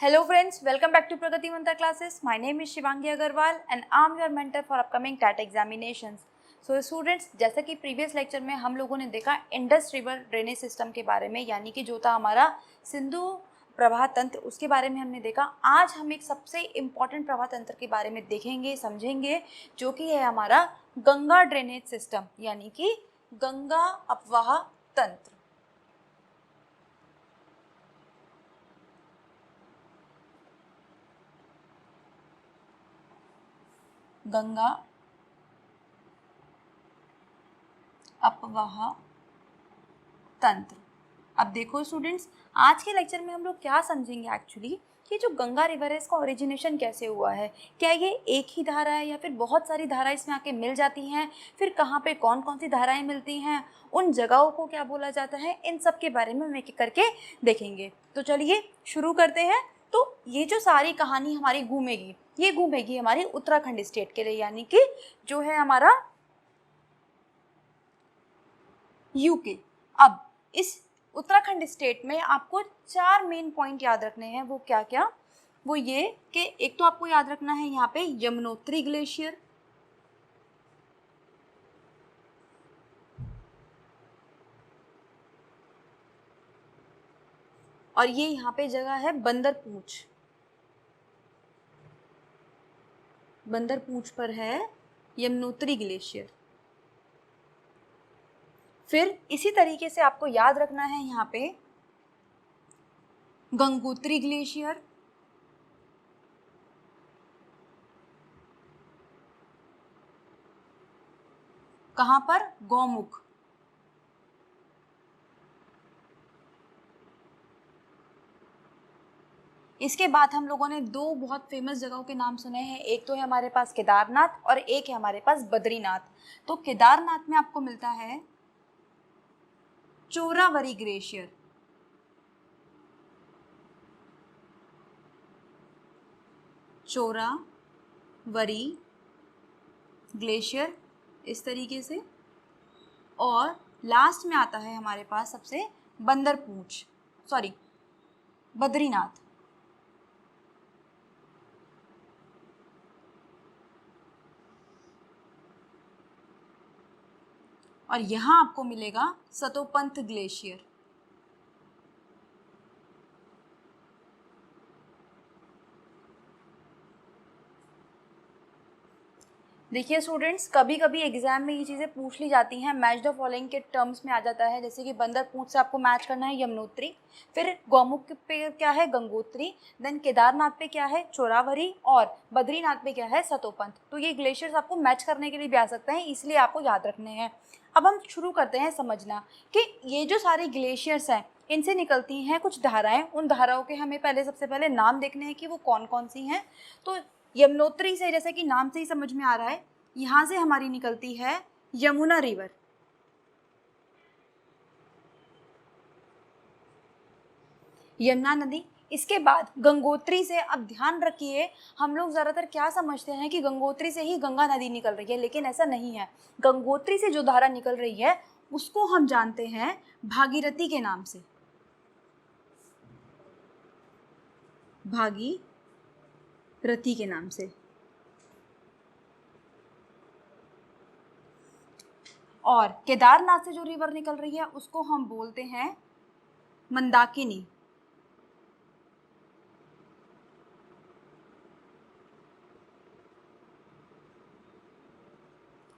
Hello friends, welcome back to Pragati Mantra classes. My name is Shivangi Agarwal and I'm your mentor for upcoming TAT examinations. So students, जैसा कि previous lecture में हम लोगों ने देखा Indus river drainage system के बारे में, यानी कि जो था हमारा सिंधु प्रवाह तंत्र, उसके बारे में हमने देखा। आज हम एक सबसे इम्पॉर्टेंट प्रवाह तंत्र के बारे में देखेंगे, समझेंगे, जो कि है हमारा गंगा ड्रेनेज सिस्टम, यानी कि गंगा अपवाह तंत्र। गंगा अपवाह तंत्र। अब देखो स्टूडेंट्स, आज के लेक्चर में हम लोग क्या समझेंगे एक्चुअली कि जो गंगा रिवर है इसका ओरिजिनेशन कैसे हुआ है, क्या ये एक ही धारा है या फिर बहुत सारी धाराएं इसमें आके मिल जाती हैं, फिर कहाँ पे कौन कौन सी धाराएं मिलती हैं, उन जगहों को क्या बोला जाता है, इन सब के बारे में हम एक एक करके देखेंगे। तो चलिए शुरू करते हैं। तो ये जो सारी कहानी हमारी घूमेगी, ये घूमेगी हमारी उत्तराखंड स्टेट के लिए, यानी कि जो है हमारा यूके। अब इस उत्तराखंड स्टेट में आपको 4 मेन पॉइंट याद रखने हैं। वो क्या क्या? वो ये कि एक तो आपको याद रखना है यहाँ पे यमुनोत्री ग्लेशियर, और ये यहाँ पे जगह है बंदरपूछ। बंदरपूछ पर है यमुनोत्री ग्लेशियर। फिर इसी तरीके से आपको याद रखना है यहाँ पे गंगोत्री ग्लेशियर, कहाँ पर? गौमुख। इसके बाद हम लोगों ने दो बहुत फेमस जगहों के नाम सुने हैं। एक तो है हमारे पास केदारनाथ और एक है हमारे पास बद्रीनाथ। तो केदारनाथ में आपको मिलता है चोरावरी ग्लेशियर, चोरावरी ग्लेशियर इस तरीके से। और लास्ट में आता है हमारे पास सबसे बद्रीनाथ। और यहाँ आपको मिलेगा सतोपंथ ग्लेशियर। देखिए स्टूडेंट्स, कभी कभी एग्जाम में ये चीज़ें पूछ ली जाती हैं, मैच द फॉलोइंग के टर्म्स में आ जाता है। जैसे कि बंदरपूछ से आपको मैच करना है यमुनोत्री, फिर गौमुख पे क्या है? गंगोत्री, देन केदारनाथ पे क्या है? चोरावरी, और बद्रीनाथ पे क्या है? सतोपंथ। तो ये ग्लेशियर्स आपको मैच करने के लिए भी आ सकते हैं, इसलिए आपको याद रखने हैं। अब हम शुरू करते हैं समझना कि ये जो सारे ग्लेशियर्स हैं इनसे निकलती हैं कुछ धाराएं। उन धाराओं के हमें सबसे पहले नाम देखने हैं कि वो कौन कौन सी हैं। तो यमुनोत्री से, जैसे कि नाम से ही समझ में आ रहा है, यहाँ से हमारी निकलती है यमुना रिवर। यमुना नदी। इसके बाद गंगोत्री से, अब ध्यान रखिए, हम लोग ज़्यादातर क्या समझते हैं कि गंगोत्री से ही गंगा नदी निकल रही है, लेकिन ऐसा नहीं है। गंगोत्री से जो धारा निकल रही है उसको हम जानते हैं भागीरथी के नाम से। भागीरथी के नाम से। और केदारनाथ से जो रिवर निकल रही है उसको हम बोलते हैं मंदाकिनी।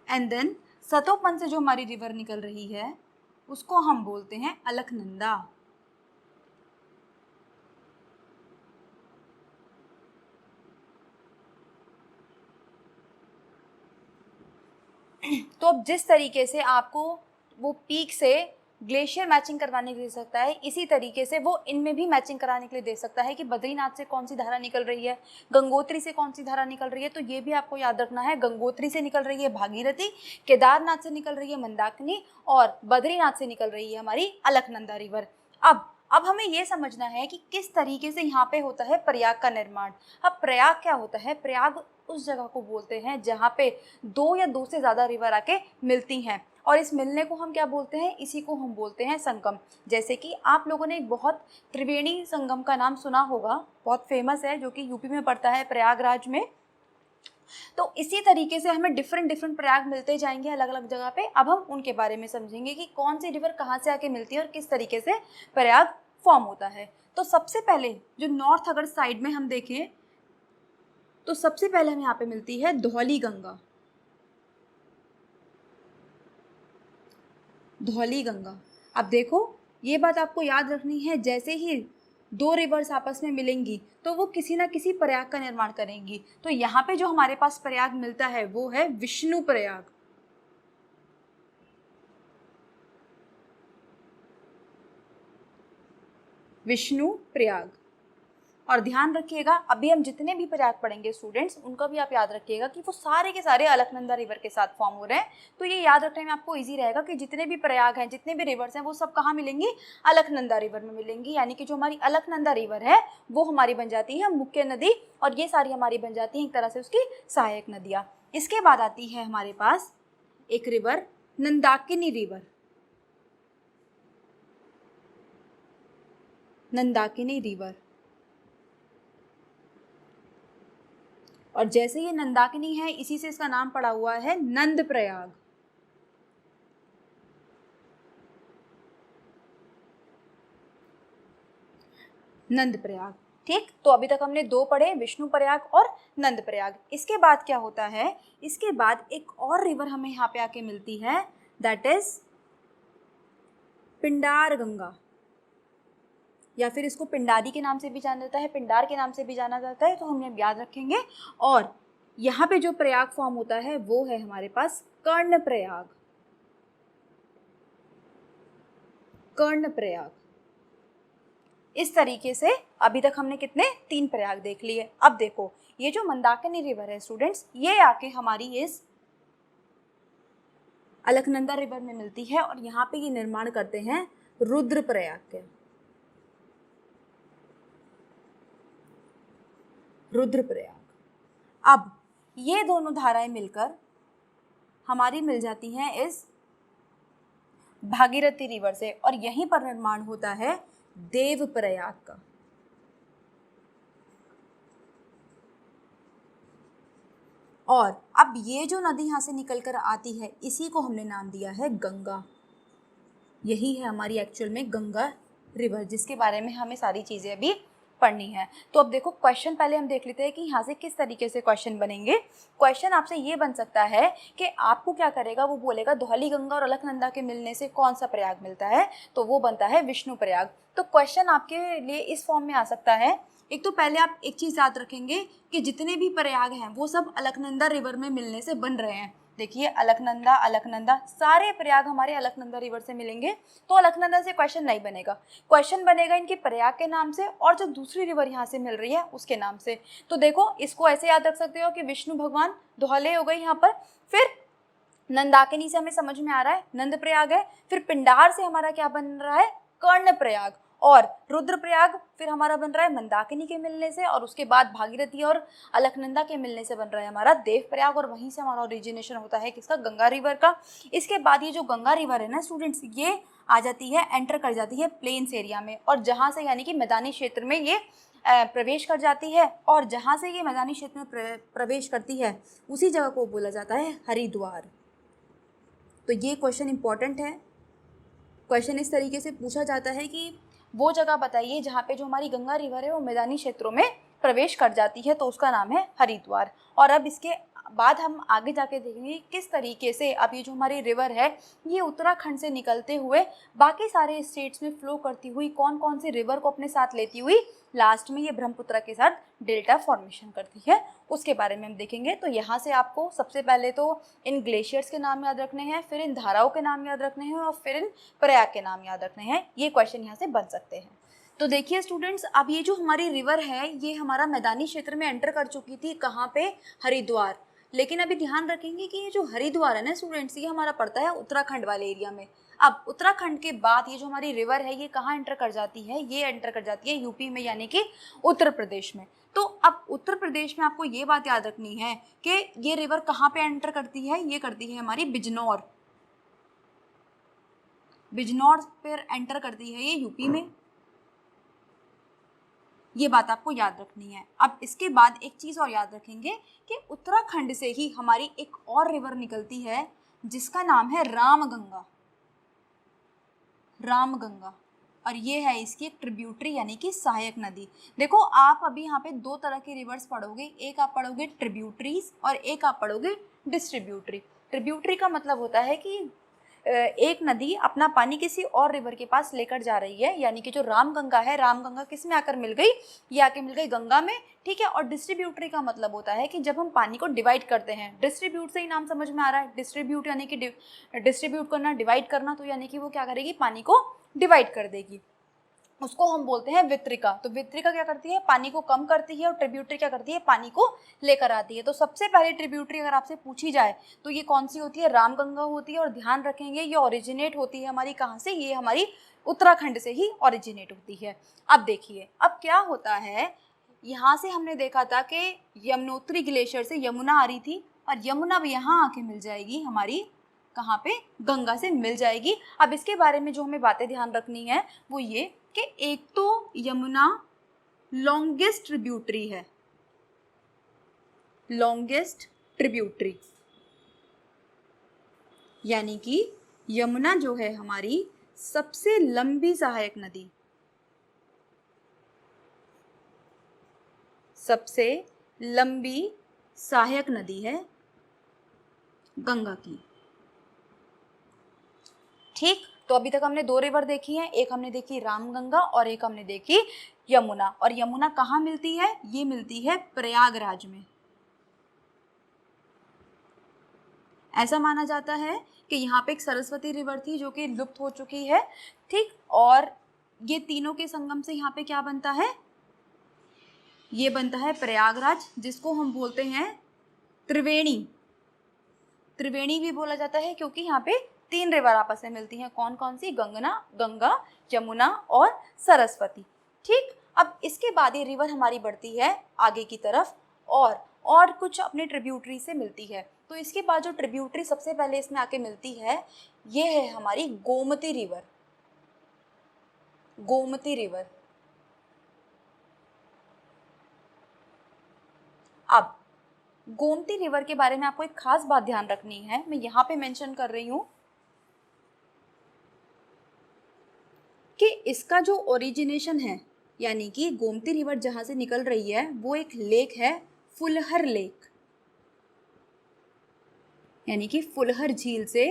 एंड देन सतोपंथ से जो हमारी रिवर निकल रही है उसको हम बोलते हैं अलकनंदा। तो अब जिस तरीके से आपको वो पीक से ग्लेशियर मैचिंग करवाने के लिए दे सकता है, इसी तरीके से वो इनमें भी मैचिंग कराने के लिए दे सकता है कि बद्रीनाथ से कौन सी धारा निकल रही है, गंगोत्री से कौन सी धारा निकल रही है। तो ये भी आपको याद रखना है, गंगोत्री से निकल रही है भागीरथी, केदारनाथ से निकल रही है मंदाकिनी, और बद्रीनाथ से निकल रही है हमारी अलकनंदा रिवर। अब हमें ये समझना है कि किस तरीके से यहाँ पे होता है प्रयाग का निर्माण। अब प्रयाग क्या होता है? प्रयाग उस जगह को बोलते हैं जहाँ पे 2 या 2 से ज़्यादा रिवर आके मिलती हैं। और इस मिलने को हम क्या बोलते हैं, इसी को हम बोलते हैं संगम। जैसे कि आप लोगों ने एक बहुत त्रिवेणी संगम का नाम सुना होगा, बहुत फेमस है, जो कि यूपी में पड़ता है, प्रयागराज में। तो इसी तरीके से हमें डिफरेंट प्रयाग मिलते जाएंगे अलग अलग जगह पे। अब हम उनके बारे में समझेंगे कि कौन सी रिवर कहाँ से आके मिलती है और किस तरीके से प्रयाग फॉर्म होता है। तो सबसे पहले जो नॉर्थ अगर साइड में हम देखें तो सबसे पहले हमें यहाँ पे मिलती है धौली गंगा। धौली गंगा, अब देखो ये बात आपको याद रखनी है, जैसे ही दो रिवर्स आपस में मिलेंगी तो वो किसी ना किसी प्रयाग का निर्माण करेंगी। तो यहाँ पे जो हमारे पास प्रयाग मिलता है वो है विष्णु प्रयाग। विष्णु प्रयाग। और ध्यान रखिएगा, अभी हम जितने भी प्रयाग पढ़ेंगे स्टूडेंट्स, उनका भी आप याद रखिएगा कि वो सारे के सारे अलकनंदा रिवर के साथ फॉर्म हो रहे हैं। तो ये याद रखने में आपको इजी रहेगा कि जितने भी प्रयाग हैं, जितने भी रिवर्स हैं, वो सब कहाँ मिलेंगी, अलकनंदा रिवर में मिलेंगी। यानी कि जो हमारी अलकनंदा रिवर है वो हमारी बन जाती है मुख्य नदी, और ये सारी हमारी बन जाती है एक तरह से उसकी सहायक नदियाँ। इसके बाद आती है हमारे पास एक river, Nandakini river. Nandakini river, और जैसे ये नंदाकिनी है इसी से इसका नाम पड़ा हुआ है नंद प्रयाग। नंद प्रयाग, ठीक। तो अभी तक हमने दो पढ़े, विष्णु प्रयाग और नंद प्रयाग। इसके बाद क्या होता है, इसके बाद एक और रिवर हमें यहाँ पे आके मिलती है, दैट इज पिंडार गंगा, या फिर इसको पिंडारी के नाम से भी जाना जाता है, पिंडार के नाम से भी जाना जाता है, तो हम ये याद रखेंगे। और यहाँ पे जो प्रयाग फॉर्म होता है वो है हमारे पास कर्ण प्रयाग। कर्ण प्रयाग। इस तरीके से अभी तक हमने कितने, 3 प्रयाग देख लिए। अब देखो ये जो मंदाकिनी रिवर है स्टूडेंट्स, ये आके हमारी इस अलकनंदा रिवर में मिलती है और यहाँ पे ये निर्माण करते हैं रुद्र प्रयाग के। रुद्र प्रयाग। अब ये दोनों धाराएं मिलकर हमारी मिल जाती हैं इस भागीरथी रिवर से, और यहीं पर निर्माण होता है देव प्रयाग का। और अब ये जो नदी यहाँ से निकलकर आती है इसी को हमने नाम दिया है गंगा। यही है हमारी एक्चुअल में गंगा रिवर, जिसके बारे में हमें सारी चीज़ें अभी पढ़नी है। तो अब देखो क्वेश्चन पहले हम देख लेते हैं कि यहाँ से किस तरीके से क्वेश्चन बनेंगे। क्वेश्चन आपसे ये बन सकता है कि आपको क्या करेगा, वो बोलेगा धौली गंगा और अलकनंदा के मिलने से कौन सा प्रयाग मिलता है, तो वो बनता है विष्णु प्रयाग। तो क्वेश्चन आपके लिए इस फॉर्म में आ सकता है। एक तो पहले आप एक चीज़ याद रखेंगे कि जितने भी प्रयाग हैं वो सब अलकनंदा रिवर में मिलने से बन रहे हैं। देखिए अलकनंदा अलकनंदा, सारे प्रयाग हमारे अलकनंदा रिवर से मिलेंगे, तो अलकनंदा से क्वेश्चन नहीं बनेगा। क्वेश्चन बनेगा इनके प्रयाग के नाम से और जो दूसरी रिवर यहाँ से मिल रही है उसके नाम से। तो देखो इसको ऐसे याद रख सकते हो कि विष्णु भगवान धौले हो गए यहाँ पर, फिर नंदाकिनी से हमें समझ में आ रहा है नंद प्रयाग है, फिर पिंडार से हमारा क्या बन रहा है, कर्ण प्रयाग, और रुद्रप्रयाग फिर हमारा बन रहा है मंदाकिनी के मिलने से, और उसके बाद भागीरथी और अलकनंदा के मिलने से बन रहा है हमारा देव प्रयाग, और वहीं से हमारा ओरिजिनेशन होता है किसका, गंगा रिवर का। इसके बाद ये जो गंगा रिवर है ना स्टूडेंट्स, ये आ जाती है, एंटर कर जाती है प्लेन्स एरिया में, और जहाँ से यानी कि मैदानी क्षेत्र में ये प्रवेश कर जाती है, और जहाँ से ये मैदानी क्षेत्र में प्रवेश करती है उसी जगह को बोला जाता है हरिद्वार। तो ये क्वेश्चन इंपॉर्टेंट है। क्वेश्चन इस तरीके से पूछा जाता है कि वो जगह बताइए जहाँ पे जो हमारी गंगा रिवर है वो मैदानी क्षेत्रों में प्रवेश कर जाती है, तो उसका नाम है हरिद्वार। और अब इसके बाद हम आगे जाके देखेंगे किस तरीके से अब ये जो हमारी रिवर है ये उत्तराखंड से निकलते हुए बाकी सारे स्टेट्स में फ्लो करती हुई कौन कौन सी रिवर को अपने साथ लेती हुई लास्ट में ये ब्रह्मपुत्र के साथ डेल्टा फॉर्मेशन करती है, उसके बारे में हम देखेंगे। तो यहाँ से आपको सबसे पहले तो इन ग्लेशियर्स के नाम याद रखने हैं, फिर इन धाराओं के नाम याद रखने हैं, और फिर इन प्रयाग के नाम याद रखने हैं। ये क्वेश्चन यहाँ से बन सकते हैं। तो देखिए स्टूडेंट्स, अब ये जो हमारी रिवर है ये हमारा मैदानी क्षेत्र में एंटर कर चुकी थी, कहाँ पे, हरिद्वार। लेकिन अभी ध्यान रखेंगे कि ये जो हरिद्वार है ना स्टूडेंट्स, ये हमारा पड़ता है उत्तराखंड वाले एरिया में। अब उत्तराखंड के बाद ये जो हमारी रिवर है ये कहाँ एंटर कर जाती है, ये एंटर कर जाती है यूपी में, यानी कि उत्तर प्रदेश में। तो अब उत्तर प्रदेश में आपको ये बात याद रखनी है कि ये रिवर कहाँ पे एंटर करती है, ये करती है हमारी बिजनौर। बिजनौर पर एंटर करती है ये यूपी में, ये बात आपको याद रखनी है। अब इसके बाद एक चीज़ और याद रखेंगे कि उत्तराखंड से ही हमारी एक और रिवर निकलती है जिसका नाम है रामगंगा, रामगंगा, और ये है इसकी एक ट्रिब्यूटरी यानी कि सहायक नदी। देखो आप अभी यहाँ पे दो तरह के रिवर्स पढ़ोगे, एक आप पढ़ोगे ट्रिब्यूटरीज और एक आप पढ़ोगे डिस्ट्रीब्यूटरी। ट्रिब्यूटरी का मतलब होता है कि एक नदी अपना पानी किसी और रिवर के पास लेकर जा रही है, यानी कि जो रामगंगा है, रामगंगा किस में आकर मिल गई, ये आके मिल गई गंगा में, ठीक है। और डिस्ट्रीब्यूटरी का मतलब होता है कि जब हम पानी को डिवाइड करते हैं, डिस्ट्रीब्यूट से ही नाम समझ में आ रहा है, डिस्ट्रीब्यूट यानी कि डिस्ट्रीब्यूट करना, डिवाइड करना, तो यानी कि वो क्या करेगी, पानी को डिवाइड कर देगी, उसको हम बोलते हैं वितरिका। तो वितरिका क्या करती है, पानी को कम करती है, और ट्रिब्यूटरी क्या करती है, पानी को लेकर आती है। तो सबसे पहले ट्रिब्यूटरी अगर आपसे पूछी जाए तो ये कौन सी होती है, रामगंगा होती है। और ध्यान रखेंगे ये ओरिजिनेट होती है हमारी कहाँ से, ये हमारी उत्तराखंड से ही ओरिजिनेट होती है। अब देखिए अब क्या होता है, यहाँ से हमने देखा था कि यमुनोत्री ग्लेशियर से यमुना आ रही थी, और यमुना भी यहाँ आके मिल जाएगी हमारी कहाँ पे, गंगा से मिल जाएगी। अब इसके बारे में जो हमें बातें ध्यान रखनी है वो ये कि एक तो यमुना लॉन्गेस्ट ट्रिब्यूटरी है, लॉन्गेस्ट ट्रिब्यूटरी, यानी कि यमुना जो है हमारी सबसे लंबी सहायक नदी, सबसे लंबी सहायक नदी है गंगा की, ठीक। तो अभी तक हमने दो रिवर देखी हैं, एक हमने देखी रामगंगा और एक हमने देखी यमुना। और यमुना कहाँ मिलती है, ये मिलती है प्रयागराज में। ऐसा माना जाता है कि यहाँ पे एक सरस्वती रिवर थी जो कि लुप्त हो चुकी है, ठीक। और ये तीनों के संगम से यहाँ पे क्या बनता है, ये बनता है प्रयागराज, जिसको हम बोलते हैं त्रिवेणी। त्रिवेणी भी बोला जाता है क्योंकि यहाँ पे तीन रिवर आपस में मिलती हैं, कौन कौन सी, गंगा, यमुना और सरस्वती, ठीक। अब इसके बाद ये रिवर हमारी बढ़ती है आगे की तरफ और कुछ अपने ट्रिब्यूटरी से मिलती है। तो इसके बाद जो ट्रिब्यूटरी सबसे पहले इसमें आके मिलती है ये है हमारी गोमती रिवर, गोमती रिवर। अब गोमती रिवर के बारे में आपको एक खास बात ध्यान रखनी है, मैं यहाँ पे मेंशन कर रही हूँ कि इसका जो ओरिजिनेशन है, यानी कि गोमती रिवर जहाँ से निकल रही है वो एक लेक है, फुलहर लेक, यानी कि फुलहर झील से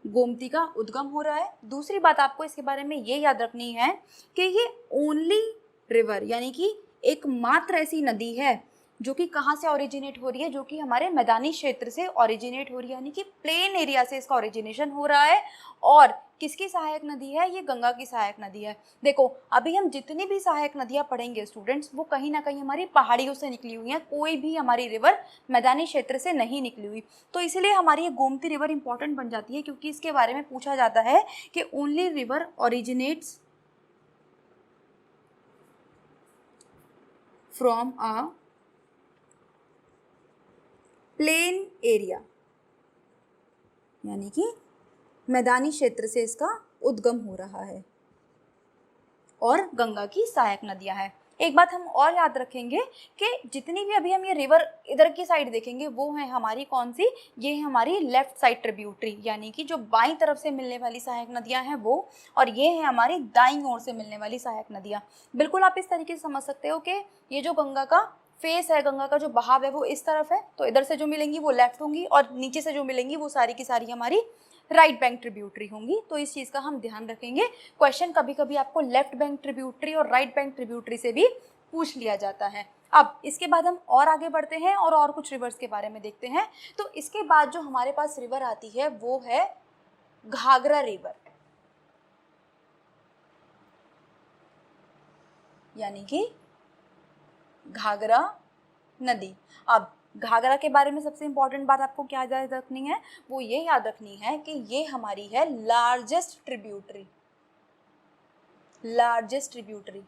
गोमती का उद्गम हो रहा है। दूसरी बात आपको इसके बारे में ये याद रखनी है कि ये ओनली रिवर, यानी कि एकमात्र ऐसी नदी है जो कि कहाँ से ओरिजिनेट हो रही है, जो कि हमारे मैदानी क्षेत्र से ओरिजिनेट हो रही है, यानी कि प्लेन एरिया से इसका ओरिजिनेशन हो रहा है। और किसकी सहायक नदी है, ये गंगा की सहायक नदी है। देखो अभी हम जितनी भी सहायक नदियाँ पढ़ेंगे स्टूडेंट्स, वो कहीं ना कहीं हमारी पहाड़ियों से निकली हुई हैं, कोई भी हमारी रिवर मैदानी क्षेत्र से नहीं निकली हुई। तो इसलिए हमारी ये गोमती रिवर इंपॉर्टेंट बन जाती है, क्योंकि इसके बारे में पूछा जाता है कि only river originates from a plain area, यानी कि मैदानी क्षेत्र से इसका उद्गम हो रहा है, और गंगा की सहायक नदियां हैं। एक बात हम और याद रखेंगे कि जितनी भी अभी हम ये रिवर इधर की साइड देखेंगे वो है हमारी कौन सी, ये है हमारी लेफ्ट साइड ट्रिब्यूटरी, यानी कि जो बाईं तरफ से मिलने वाली सहायक नदियां हैं वो, और ये है हमारी दाईं ओर से मिलने वाली सहायक नदियां। बिल्कुल आप इस तरीके से समझ सकते हो कि ये जो गंगा का फेस है, गंगा का जो बहाव है वो इस तरफ है, तो इधर से जो मिलेंगी वो लेफ्ट होंगी, और नीचे से जो मिलेंगी वो सारी की सारी हमारी राइट बैंक ट्रिब्यूटरी होंगी। तो इस चीज़ का हम ध्यान रखेंगे। क्वेश्चन कभी कभी आपको लेफ्ट बैंक ट्रिब्यूटरी और राइट बैंक ट्रिब्यूटरी से भी पूछ लिया जाता है। अब इसके बाद हम और आगे बढ़ते हैं और कुछ रिवर्स के बारे में देखते हैं। तो इसके बाद जो हमारे पास रिवर आती है वो है घाघरा रिवर, यानी कि घाघरा नदी। अब घाघरा के बारे में सबसे इंपॉर्टेंट बात आपको क्या याद रखनी है, वो ये याद रखनी है कि ये हमारी है लार्जेस्ट ट्रिब्यूटरी, लार्जेस्ट ट्रिब्यूटरी।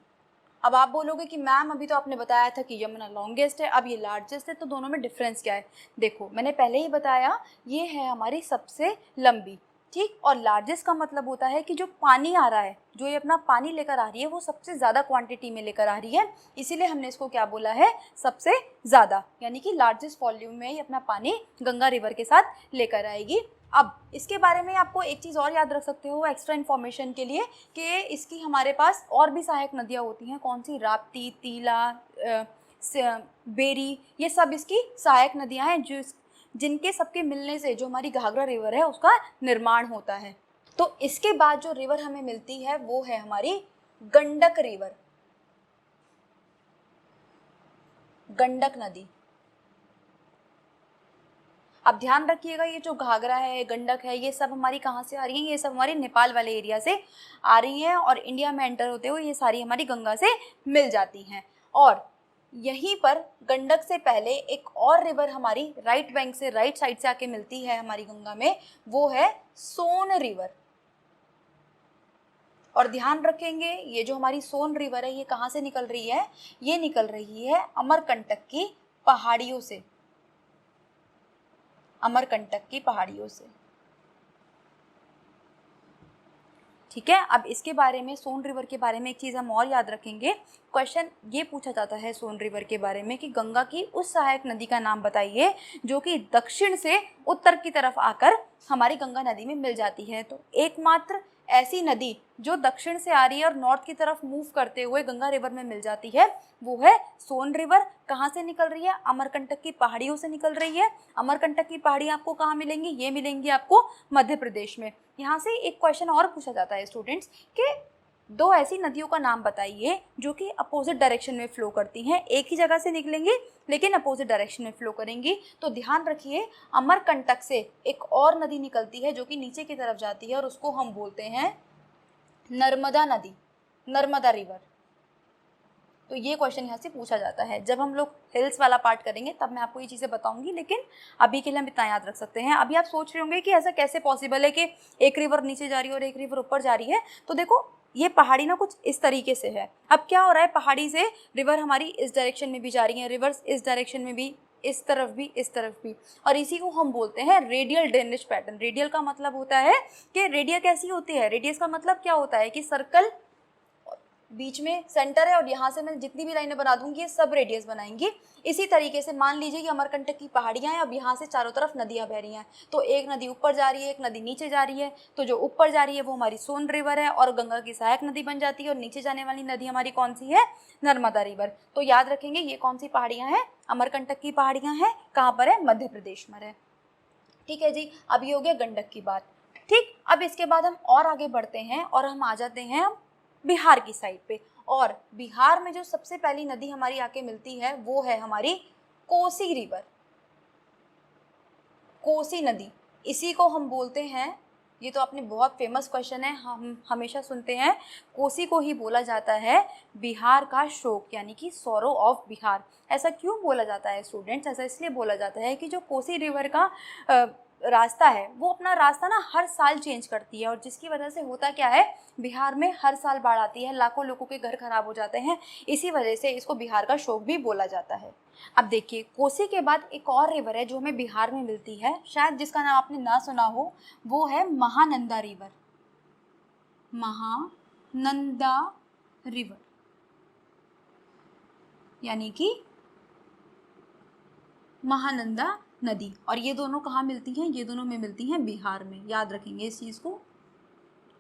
अब आप बोलोगे कि मैम अभी तो आपने बताया था कि यमुना लॉन्गेस्ट है, अब ये लार्जेस्ट है, तो दोनों में डिफरेंस क्या है। देखो मैंने पहले ही बताया ये है हमारी सबसे लंबी, ठीक। और लार्जेस्ट का मतलब होता है कि जो पानी आ रहा है, जो ये अपना पानी लेकर आ रही है, वो सबसे ज़्यादा क्वांटिटी में लेकर आ रही है, इसीलिए हमने इसको क्या बोला है, सबसे ज़्यादा, यानी कि लार्जेस्ट वॉल्यूम में ही अपना पानी गंगा रिवर के साथ लेकर आएगी। अब इसके बारे में आपको एक चीज़ और याद रख सकते हो एक्स्ट्रा इन्फॉर्मेशन के लिए, कि इसकी हमारे पास और भी सहायक नदियाँ होती हैं। कौन सी? राप्ती, तीला, बेरी, ये सब इसकी सहायक नदियाँ हैं जिनके सबके मिलने से जो हमारी घाघरा रिवर है उसका निर्माण होता है। तो इसके बाद जो रिवर हमें मिलती है वो है हमारी गंडक रिवर, गंडक नदी। अब ध्यान रखिएगा, ये जो घाघरा है, गंडक है, ये सब हमारी कहाँ से आ रही हैं? ये सब हमारी नेपाल वाले एरिया से आ रही हैं और इंडिया में एंटर होते हुए ये सारी हमारी गंगा से मिल जाती हैं। और यहीं पर गंडक से पहले एक और रिवर हमारी राइट बैंक से, राइट साइड से आके मिलती है हमारी गंगा में, वो है सोन रिवर। और ध्यान रखेंगे, ये जो हमारी सोन रिवर है ये कहाँ से निकल रही है? ये निकल रही है अमरकंटक की पहाड़ियों से, अमरकंटक की पहाड़ियों से। ठीक है। अब इसके बारे में, सोन रिवर के बारे में एक चीज़ हम और याद रखेंगे। क्वेश्चन ये पूछा जाता है सोन रिवर के बारे में कि गंगा की उस सहायक नदी का नाम बताइए जो कि दक्षिण से उत्तर की तरफ आकर हमारी गंगा नदी में मिल जाती है। तो एकमात्र ऐसी नदी जो दक्षिण से आ रही है और नॉर्थ की तरफ मूव करते हुए गंगा रिवर में मिल जाती है वो है सोन रिवर। कहाँ से निकल रही है? अमरकंटक की पहाड़ियों से निकल रही है। अमरकंटक की पहाड़ियाँ आपको कहाँ मिलेंगी? ये मिलेंगी आपको मध्य प्रदेश में। यहाँ से एक क्वेश्चन और पूछा जाता है स्टूडेंट्स कि दो ऐसी नदियों का नाम बताइए जो कि अपोजिट डायरेक्शन में फ्लो करती हैं, एक ही जगह से निकलेंगी लेकिन अपोजिट डायरेक्शन में फ्लो करेंगी। तो ध्यान रखिए, अमरकंटक से एक और नदी निकलती है जो कि नीचे की तरफ जाती है और उसको हम बोलते हैं नर्मदा नदी, नर्मदा रिवर। तो ये क्वेश्चन यहाँ से पूछा जाता है। जब हम लोग हिल्स वाला पार्ट करेंगे तब मैं आपको ये चीज़ें बताऊंगी, लेकिन अभी के लिए हम इतना याद रख सकते हैं। अभी आप सोच रहे होंगे कि ऐसा कैसे पॉसिबल है कि एक रिवर नीचे जा रही है और एक रिवर ऊपर जा रही है। तो देखो, ये पहाड़ी ना कुछ इस तरीके से है। अब क्या हो रहा है, पहाड़ी से रिवर हमारी इस डायरेक्शन में भी जा रही है, रिवर्स इस डायरेक्शन में भी, इस तरफ भी, इस तरफ भी, और इसी को हम बोलते हैं रेडियल ड्रेनेज पैटर्न। रेडियल का मतलब होता है कि रेडियल कैसी होती है, रेडियस का मतलब क्या होता है कि सर्कल बीच में सेंटर है और यहाँ से मैं जितनी भी लाइनें बना दूंगी ये सब रेडियस बनाएंगी। इसी तरीके से मान लीजिए कि अमरकंटक की पहाड़ियाँ हैं, अब यहाँ से चारों तरफ नदियाँ बह रही हैं, तो एक नदी ऊपर जा रही है, एक नदी नीचे जा रही है। तो जो ऊपर जा रही है वो हमारी सोन रिवर है और गंगा की सहायक नदी बन जाती है, और नीचे जाने वाली नदी हमारी कौन सी है? नर्मदा रिवर। तो याद रखेंगे ये कौन सी पहाड़ियाँ हैं? अमरकंटक की पहाड़ियाँ हैं। कहाँ पर है? मध्य प्रदेश में है। ठीक है जी, अब ये हो गया गंडक की बात। ठीक, अब इसके बाद हम और आगे बढ़ते हैं और हम आ जाते हैं हम बिहार की साइड पे। और बिहार में जो सबसे पहली नदी हमारी आके मिलती है वो है हमारी कोसी रिवर, कोसी नदी। इसी को हम बोलते हैं, ये तो आपने बहुत फेमस क्वेश्चन है, हम हमेशा सुनते हैं, कोसी को ही बोला जाता है बिहार का शोक, यानी कि सॉरो ऑफ बिहार। ऐसा क्यों बोला जाता है स्टूडेंट्स? ऐसा इसलिए बोला जाता है कि जो कोसी रिवर का रास्ता है वो अपना रास्ता ना हर साल चेंज करती है, और जिसकी वजह से होता क्या है, बिहार में हर साल बाढ़ आती है, लाखों लोगों के घर खराब हो जाते हैं। इसी वजह से इसको बिहार का शोक भी बोला जाता है। अब देखिए, कोसी के बाद एक और रिवर है जो हमें बिहार में मिलती है, शायद जिसका नाम आपने ना सुना हो, वो है महानंदा रिवर, महानंदा रिवर, यानी कि महानंदा नदी। और ये दोनों कहाँ मिलती हैं? ये दोनों में मिलती हैं बिहार में, याद रखेंगे इस चीज़ को।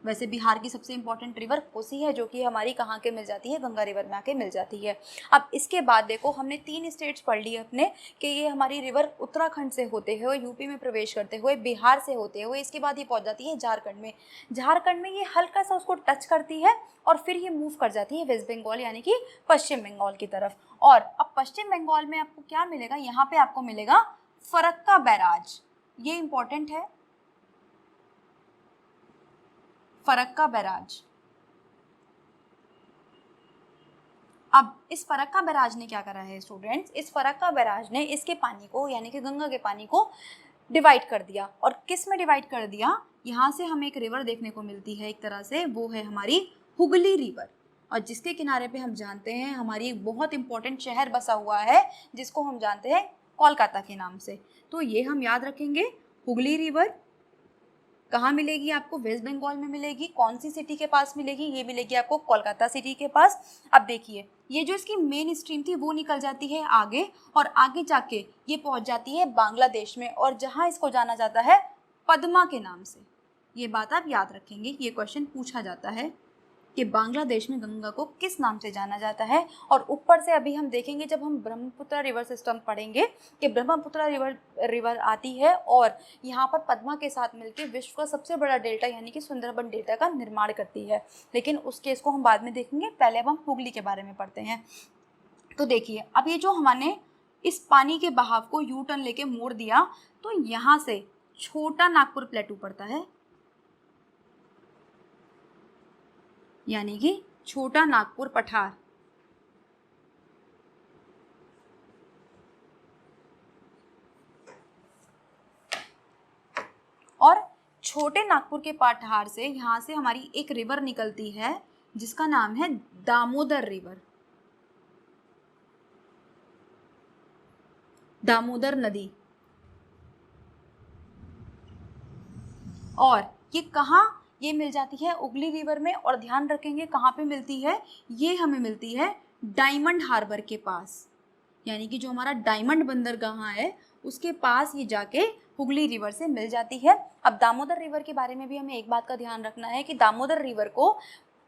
वैसे बिहार की सबसे इंपॉर्टेंट रिवर कोसी है, जो कि हमारी कहाँ के मिल जाती है? गंगा रिवर में आके मिल जाती है। अब इसके बाद देखो, हमने 3 स्टेट्स पढ़ लिए अपने, कि ये हमारी रिवर उत्तराखंड से होते हुए यूपी में प्रवेश करते हुए बिहार से होते हुए इसके बाद ये पहुँच जाती है झारखंड में। झारखंड में ये हल्का सा उसको टच करती है और फिर ये मूव कर जाती है वेस्ट बंगाल, यानी कि पश्चिम बंगाल की तरफ। और अब पश्चिम बंगाल में आपको क्या मिलेगा? यहाँ पे आपको मिलेगा फरक्का बैराज। ये इंपॉर्टेंट है, फरक्का बैराज। अब इस फरक्का बैराज ने क्या करा है स्टूडेंट्स? इस फरक्का बैराज ने इसके पानी को, यानी कि गंगा के पानी को डिवाइड कर दिया। और किस में डिवाइड कर दिया? यहाँ से हमें एक रिवर देखने को मिलती है एक तरह से, वो है हमारी हुगली रिवर, और जिसके किनारे पे हम जानते हैं हमारी एक बहुत इंपॉर्टेंट शहर बसा हुआ है जिसको हम जानते हैं कोलकाता के नाम से। तो ये हम याद रखेंगे, हुगली रिवर, कहाँ मिलेगी आपको? वेस्ट बंगाल में मिलेगी। कौन सी सिटी के पास मिलेगी? ये मिलेगी आपको कोलकाता सिटी के पास। अब देखिए, ये जो इसकी मेन स्ट्रीम थी वो निकल जाती है आगे, और आगे जाके ये पहुंच जाती है बांग्लादेश में, और जहाँ इसको जाना जाता है पद्मा के नाम से। ये बात आप याद रखेंगे, ये क्वेश्चन पूछा जाता है कि बांग्लादेश में गंगा को किस नाम से जाना जाता है। और ऊपर से अभी हम देखेंगे जब हम ब्रह्मपुत्र रिवर सिस्टम पढ़ेंगे कि ब्रह्मपुत्र रिवर आती है और यहाँ पर पद्मा के साथ मिलकर विश्व का सबसे बड़ा डेल्टा यानी कि सुंदरबन डेल्टा का निर्माण करती है। लेकिन उस केस को हम बाद में देखेंगे, पहले अब हम हुगली के बारे में पढ़ते हैं। तो देखिए, अब ये जो हमने इस पानी के बहाव को यू टर्न लेके मोड़ दिया, तो यहाँ से छोटा नागपुर प्लेटू पड़ता है, यानी कि छोटा नागपुर पठार। और छोटे नागपुर के पठार से यहाँ से हमारी एक रिवर निकलती है जिसका नाम है दामोदर रिवर, दामोदर नदी। और ये कहाँ ये मिल जाती है? हुगली रिवर में। और ध्यान रखेंगे कहाँ पे मिलती है? ये हमें मिलती है डायमंड हार्बर के पास, यानी कि जो हमारा डायमंड बंदरगाह है उसके पास ये जाके हुगली रिवर से मिल जाती है। अब दामोदर रिवर के बारे में भी हमें एक बात का ध्यान रखना है कि दामोदर रिवर को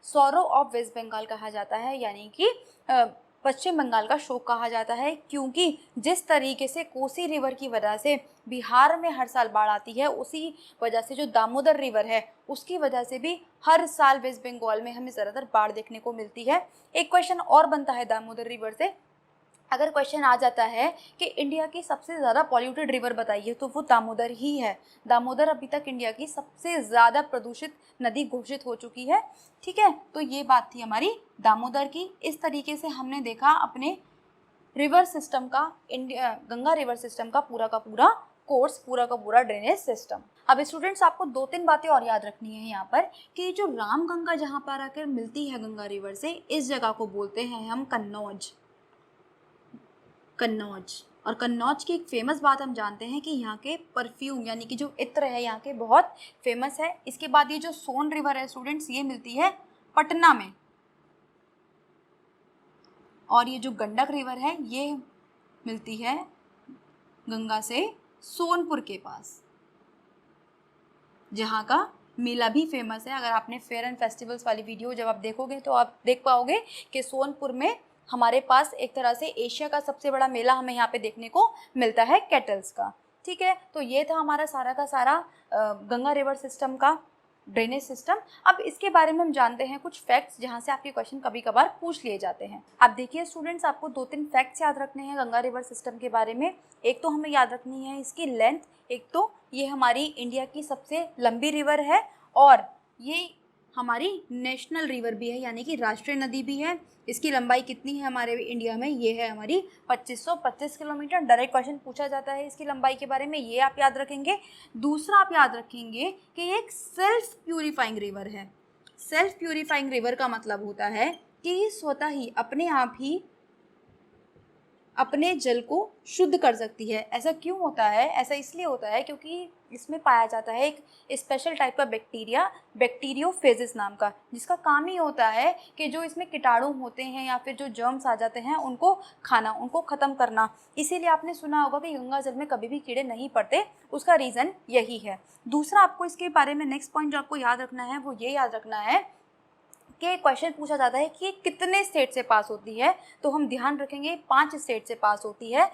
सौरो ऑफ वेस्ट बंगाल कहा जाता है, यानी कि पश्चिम बंगाल का शोक कहा जाता है, क्योंकि जिस तरीके से कोसी रिवर की वजह से बिहार में हर साल बाढ़ आती है, उसी वजह से जो दामोदर रिवर है उसकी वजह से भी हर साल वेस्ट बंगाल में हमें ज़्यादातर बाढ़ देखने को मिलती है। एक क्वेश्चन और बनता है दामोदर रिवर से, अगर क्वेश्चन आ जाता है कि इंडिया की सबसे ज़्यादा पॉल्यूटेड रिवर बताइए, तो वो दामोदर ही है। दामोदर अभी तक इंडिया की सबसे ज़्यादा प्रदूषित नदी घोषित हो चुकी है। ठीक है, तो ये बात थी हमारी दामोदर की। इस तरीके से हमने देखा अपने रिवर सिस्टम का, गंगा रिवर सिस्टम का पूरा कोर्स, पूरा का पूरा ड्रेनेज सिस्टम। अब स्टूडेंट्स, आपको 2-3 बातें और याद रखनी है यहाँ पर कि जो रामगंगा जहाँ पर आकर मिलती है गंगा रिवर से, इस जगह को बोलते हैं हम कन्नौज। और कन्नौज की एक फेमस बात हम जानते हैं कि यहाँ के परफ्यूम यानी कि जो इत्र है यहाँ के बहुत फेमस है। इसके बाद ये जो सोन रिवर है स्टूडेंट्स, ये मिलती है पटना में। और ये जो गंडक रिवर है ये मिलती है गंगा से सोनपुर के पास, जहाँ का मेला भी फेमस है। अगर आपने फेयर एंड फेस्टिवल्स वाली वीडियो जब आप देखोगे तो आप देख पाओगे कि सोनपुर में हमारे पास एक तरह से एशिया का सबसे बड़ा मेला हमें यहाँ पे देखने को मिलता है कैटल्स का। ठीक है, तो ये था हमारा सारा का सारा गंगा रिवर सिस्टम का ड्रेनेज सिस्टम। अब इसके बारे में हम जानते हैं कुछ फैक्ट्स जहाँ से आपके क्वेश्चन कभी कभार पूछ लिए जाते हैं। अब देखिए स्टूडेंट्स, आपको 2-3 फैक्ट्स याद रखने हैं गंगा रिवर सिस्टम के बारे में। एक तो हमें याद रखनी है इसकी लेंथ, एक तो ये हमारी इंडिया की सबसे लंबी रिवर है, और ये हमारी नेशनल रिवर भी है यानी कि राष्ट्रीय नदी भी है। इसकी लंबाई कितनी है हमारे इंडिया में? ये है हमारी 2525 किलोमीटर। डायरेक्ट क्वेश्चन पूछा जाता है इसकी लंबाई के बारे में, ये आप याद रखेंगे। दूसरा आप याद रखेंगे कि ये एक सेल्फ प्यूरिफाइंग रिवर है। सेल्फ प्यूरिफाइंग रिवर का मतलब होता है कि ये स्वतः ही अपने आप ही अपने जल को शुद्ध कर सकती है। ऐसा क्यों होता है? ऐसा इसलिए होता है क्योंकि इसमें पाया जाता है एक स्पेशल टाइप का बैक्टीरिया, बैक्टीरियोफेजिस नाम का, जिसका काम ही होता है कि जो इसमें कीटाणु होते हैं या फिर जो जर्म्स आ जाते हैं उनको खाना, उनको ख़त्म करना। इसीलिए आपने सुना होगा कि गंगा जल में कभी भी कीड़े नहीं पड़ते, उसका रीज़न यही है। दूसरा, आपको इसके बारे में नेक्स्ट पॉइंट जो आपको याद रखना है वो ये याद रखना है कि क्वेश्चन पूछा जाता है कि कितने स्टेट से पास होती है, तो हम ध्यान रखेंगे 5 स्टेट से पास होती है।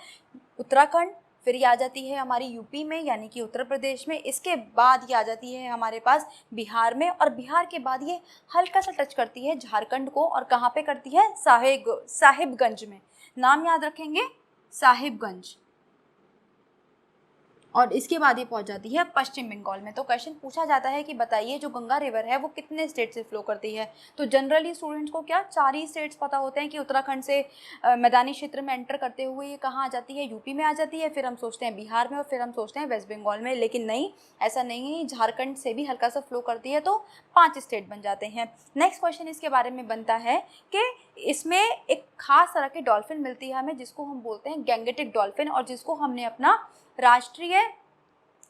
उत्तराखंड, फिर ये आ जाती है हमारी यूपी में यानी कि उत्तर प्रदेश में, इसके बाद ये आ जाती है हमारे पास बिहार में, और बिहार के बाद ये हल्का सा टच करती है झारखंड को, और कहाँ पे करती है? साहिबगंज में। नाम याद रखेंगे, साहिबगंज। और इसके बाद ये पहुंच जाती है पश्चिम बंगाल में। तो क्वेश्चन पूछा जाता है कि बताइए जो गंगा रिवर है वो कितने स्टेट से फ्लो करती है। तो जनरली स्टूडेंट्स को क्या 4 ही स्टेट्स पता होते हैं कि उत्तराखंड से मैदानी क्षेत्र में एंटर करते हुए ये कहाँ आ जाती है? यूपी में आ जाती है, फिर हम सोचते हैं बिहार में, और फिर हम सोचते हैं वेस्ट बंगाल में। लेकिन नहीं, ऐसा नहीं है, झारखंड से भी हल्का सा फ्लो करती है, तो 5 स्टेट बन जाते हैं। नेक्स्ट क्वेश्चन इसके बारे में बनता है कि इसमें एक खास तरह की डॉल्फिन मिलती है हमें, जिसको हम बोलते हैं गैंगेटिक डॉल्फिन, और जिसको हमने अपना राष्ट्रीय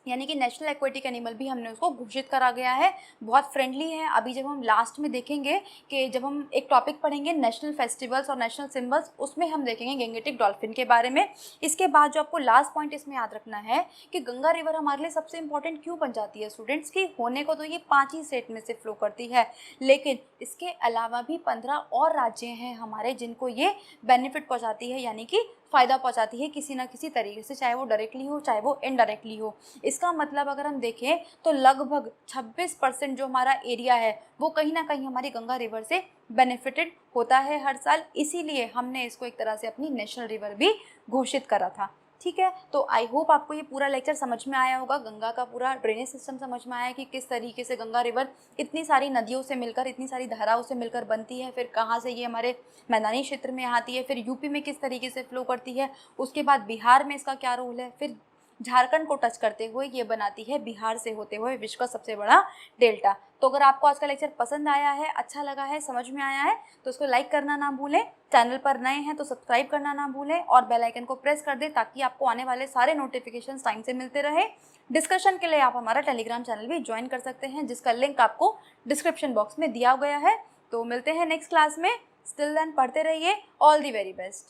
यानी कि नेशनल एक्वेटिक एनिमल भी हमने उसको घोषित करा गया है, बहुत फ्रेंडली है। अभी जब हम लास्ट में देखेंगे कि जब हम एक टॉपिक पढ़ेंगे नेशनल फेस्टिवल्स और नेशनल सिंबल्स, उसमें हम देखेंगे गैंगेटिक डॉल्फिन के बारे में। इसके बाद जो आपको लास्ट पॉइंट इसमें याद रखना है कि गंगा रिवर हमारे लिए सबसे इंपॉर्टेंट क्यों बन जाती है स्टूडेंट्स, की होने को तो ये 5 ही स्टेट में से फ्लो करती है, लेकिन इसके अलावा भी 15 और राज्य हैं हमारे जिनको ये बेनिफिट पहुँचाती है, यानी कि फ़ायदा पहुँचाती है किसी ना किसी तरीके से, चाहे वो डायरेक्टली हो चाहे वो इनडायरेक्टली हो। इसका मतलब अगर हम देखें तो लगभग 26% जो हमारा एरिया है वो कहीं ना कहीं हमारी गंगा रिवर से बेनिफिटेड होता है हर साल, इसीलिए हमने इसको एक तरह से अपनी नेशनल रिवर भी घोषित करा था। ठीक है, तो आई होप आपको ये पूरा लेक्चर समझ में आया होगा, गंगा का पूरा ड्रेनेज सिस्टम समझ में आया कि किस तरीके से गंगा रिवर इतनी सारी नदियों से मिलकर, इतनी सारी धाराओं से मिलकर बनती है, फिर कहाँ से ये हमारे मैदानी क्षेत्र में आती है, फिर यूपी में किस तरीके से फ्लो करती है, उसके बाद बिहार में इसका क्या रोल है, फिर झारखंड को टच करते हुए ये बनाती है बिहार से होते हुए विश्व का सबसे बड़ा डेल्टा। तो अगर आपको आज का लेक्चर पसंद आया है, अच्छा लगा है, समझ में आया है, तो उसको लाइक करना ना भूलें, चैनल पर नए हैं तो सब्सक्राइब करना ना भूलें और बेल आइकन को प्रेस कर दें ताकि आपको आने वाले सारे नोटिफिकेशन टाइम से मिलते रहे। डिस्कशन के लिए आप हमारा टेलीग्राम चैनल भी ज्वाइन कर सकते हैं जिसका लिंक आपको डिस्क्रिप्शन बॉक्स में दिया गया है। तो मिलते हैं नेक्स्ट क्लास में, स्टिल देन पढ़ते रहिए, ऑल दी वेरी बेस्ट।